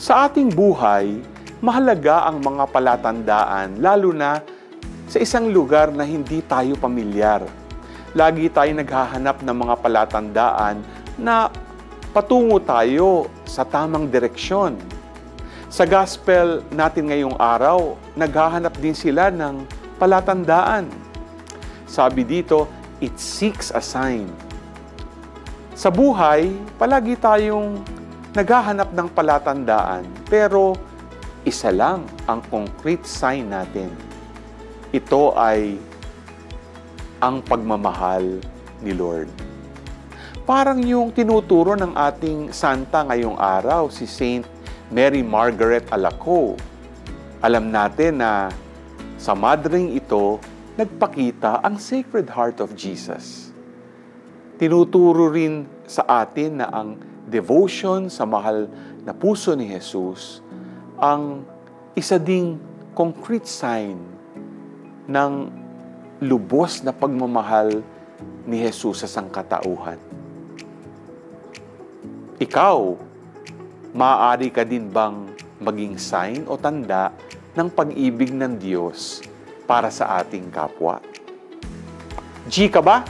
Sa ating buhay, mahalaga ang mga palatandaan, lalo na sa isang lugar na hindi tayo pamilyar. Lagi tayo naghahanap ng mga palatandaan na patungo tayo sa tamang direksyon. Sa gospel natin ngayong araw, naghahanap din sila ng palatandaan. Sabi dito, it seeks a sign. Sa buhay, palagi tayong naghahanap ng palatandaan, pero isa lang ang concrete sign natin. Ito ay ang pagmamahal ni Lord. Parang yung tinuturo ng ating santa ngayong araw, si Saint Mary Margaret Alacoque. Alam natin na sa madring ito, nagpakita ang Sacred Heart of Jesus. Tinuturo rin sa atin na ang devotion sa mahal na puso ni Jesus ang isa ding concrete sign ng lubos na pagmamahal ni Jesus sa sangkatauhan. Ikaw, maaari ka din bang maging sign o tanda ng pag-ibig ng Diyos para sa ating kapwa? G ka ba?